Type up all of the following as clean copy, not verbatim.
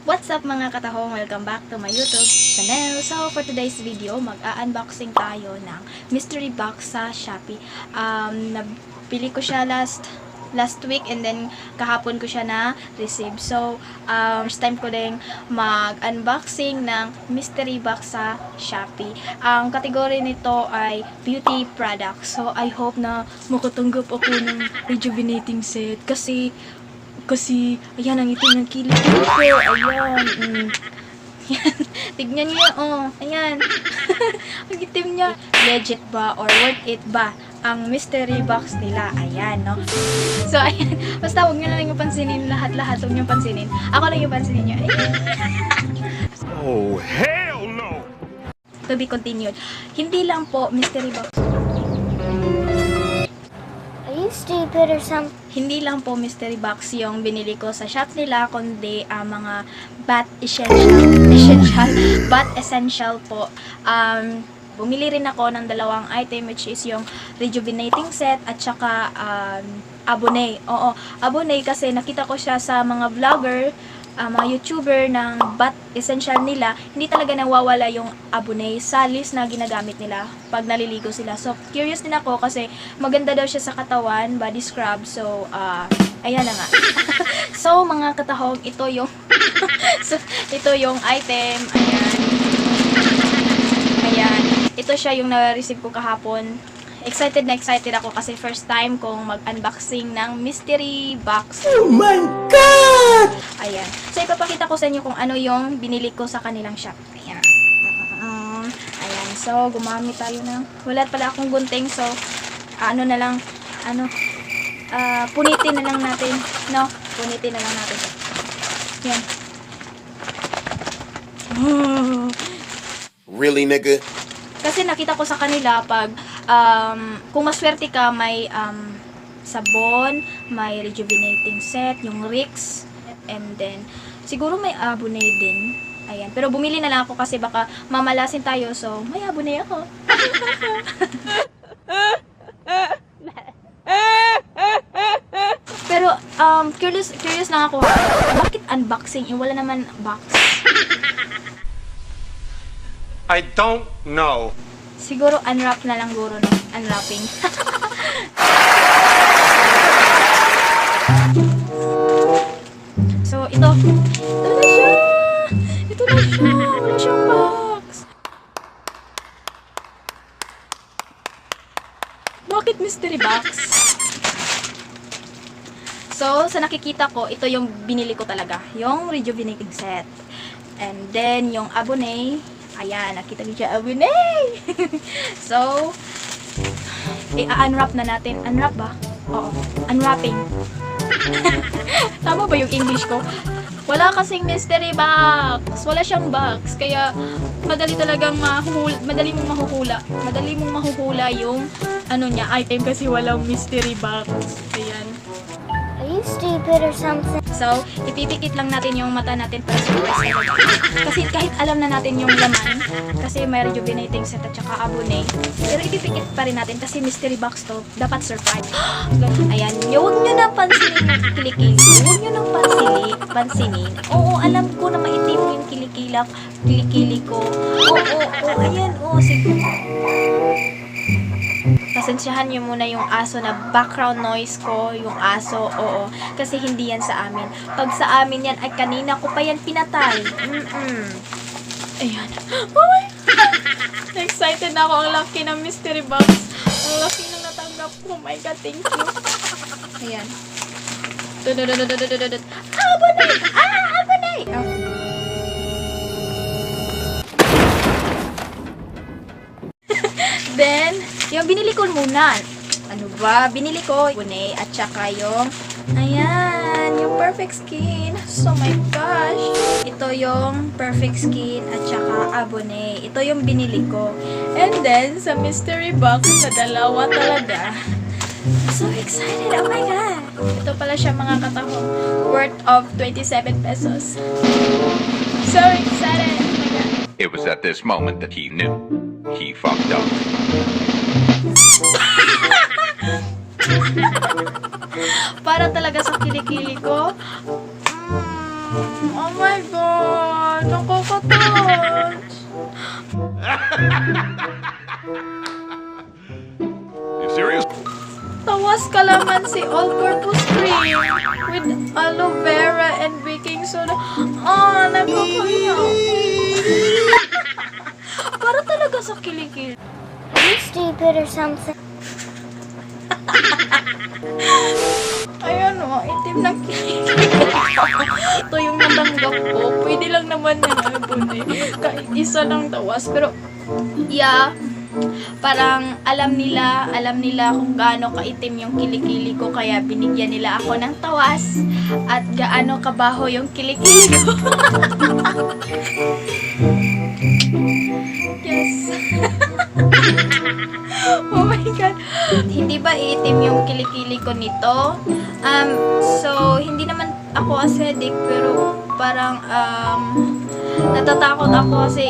What's up mga katahong? Welcome back to my YouTube channel. So for today's video, mag-unboxing tayo ng mystery box sa Shopee. Nabili ko siya last week and then kahapon ko siya na-receive. So first time ko din mag-unboxing ng mystery box sa Shopee. Ang kategory nito ay beauty products. So I hope na makatanggap ako ng rejuvenating set kasi ayan ang itim ng kilay ko. Ayan. Yan. Tignan niyo, oh. Ayan. Ang itim niya. Legit ba or worth it ba ang mystery box nila? Ayan, no? So, ayan. Basta huwag niyo na lang yung pansinin. Lahat-lahat huwag niyo pansinin. Ako lang yung pansinin niyo. Ayan. Oh, hell no! To be continued. Hindi lang po mystery box. Are you stupid or something? Hindi lang po mystery box yung binili ko sa shop nila, kundi mga bath essential po. Bumili rin ako ng dalawang item, which is yung rejuvenating set at saka abonay. Oo, abonay kasi nakita ko siya sa mga vlogger, mga YouTuber ng bath essential nila. Hindi talaga nawawala yung abonay sa list na ginagamit nila pag naliligo sila. So, curious din ako kasi maganda daw siya sa katawan, body scrub. So, ayan na nga. So, mga katahog, ito yung ito yung item. Ayan. Ito siya yung na-receive ko kahapon. Excited na excited ako kasi first time kong mag-unboxing ng mystery box. Oh my God! Ayan. So, ipapakita ko sa inyo kung ano yung binili ko sa kanilang shop. Ayan. Ayan. So, gumamit tayo ng... Wala pala akong gunting. So, punitin na lang natin. No? Punitin na lang natin. Ayan. Really, nigga? Kasi nakita ko sa kanila pag kung maswerte ka, may sabon, may rejuvenating set, yung Rix, and then siguro may abonay din. Ayan. Pero bumili na lang ako kasi baka mamalasin tayo. So, may abonay ako. Pero curious lang ako. Bakit unboxing? Wala naman box. I don't know. Siguro unwrap na lang guro, no? Unwrapping. So, ito na siya! Ito na siya! Wala siyang box! Bakit mystery box? So, sa nakikita ko, ito yung binili ko talaga. Yung rejuvenating set. And then, yung abonay. Ayan, nakita niyo siya, abonay! So, i-unwrap na natin. Unwrap ba? Oo, unwrapping. Tama ba yung English ko? Wala kasing mystery box. Wala siyang box. Kaya, madali mong mahuhula yung item kasi walang mystery box. Ayan. Are you stupid or something? So, ipipikit lang natin yung mata natin para surprise agad. Kasi kahit alam na natin yung laman, kasi may rejuvenating set at saka abonay, pero ipipikit pa rin natin kasi mystery box to, dapat surprise. Ayan, huwag nyo nang pansinin yung kilikili. Huwag nyo nang pansinin. Oo, alam ko na maitim yung kilikili ko. Oo, ayan, sige. Pasensyahan nyo muna yung aso na background noise ko, yung aso, oo. Kasi hindi yan sa amin. Pag sa amin yan, ay kanina ko pa yan pinatay. Ayan. Oh my God! Excited na ako. Ang laki ng mystery box. Ang laki ng natanggap ko. Oh my God, thank you. Ayan. Abonay! Abonay! Then, yung binili ko muna. Ano ba? Binili ko abonay at saka yung yung perfect skin. So my gosh. Ito yung perfect skin at saka abonay. Ito yung binili ko. And then, sa mystery box na dalawa talaga. So excited. Oh my God. Ito pala siya mga katahong. Worth of 27 pesos. So excited. Oh my God. It was at this moment that he knew. He fucked up. Para talaga sa kilikili ko. Oh my God! Nakaka-touch! You serious? Tawas kalamansi all purpose cream with aloe vera and baking soda. Ah, nakakaya. Para talaga sa kilikil. Are you stupid or something? Ayan o, itim na kilikil. Ito yung natanggap ko. Pwede lang naman yan, albun eh. Kahit isa lang tawas. Pero, yeah, parang alam nila kung gaano kaitim yung kilikili ko, kaya binigyan nila ako ng tawas at gaano kabaho yung kilikili ko. Yes. Oh my God. Hindi ba iitim yung kilikili ko nito? So, hindi naman ako acidic, pero parang natatakot ako kasi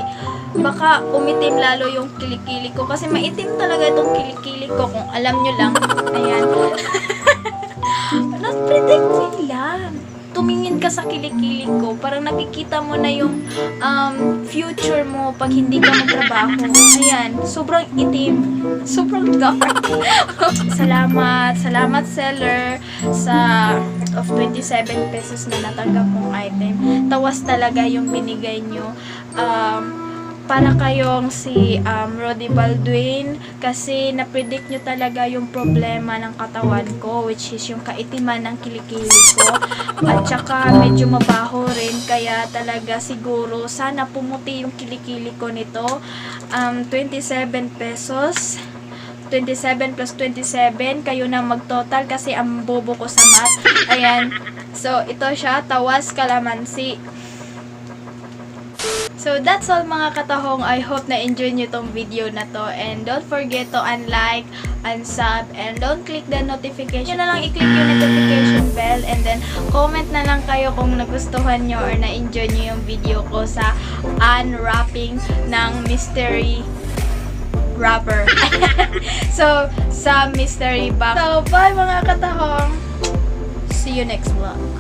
baka umitim lalo yung kilikili ko kasi maitim talaga itong kilikili ko kung alam nyo lang. Ayan. Nas-predict nila. Tumingin ka sa kilikili ko, parang nakikita mo na yung future mo pag hindi ka magtrabaho. Ayan, sobrang itim, sobrang dark. Salamat seller sa of 27 pesos na natanggap kong item. Tawas talaga yung binigay nyo. Para kayong si Rody Baldwin kasi na-predict nyo talaga yung problema ng katawan ko, which is yung kaitiman ng kilikili ko at saka medyo mabaho rin, kaya talaga siguro sana pumuti yung kilikili ko nito. 27 pesos 27 plus 27, kayo na mag-total kasi ang bobo ko sa math. Ayan, so ito siya, tawas kalamansi. So, that's all mga katahong. I hope na-enjoy nyo tong video na to. And don't forget to unlike, unsub, and don't click the notification. Yun na lang, i-click yung notification bell. And then, comment na lang kayo kung nagustuhan nyo or na-enjoy nyo yung video ko sa unwrapping ng mystery wrapper. So, sa mystery box. So, bye mga katahong. See you next vlog.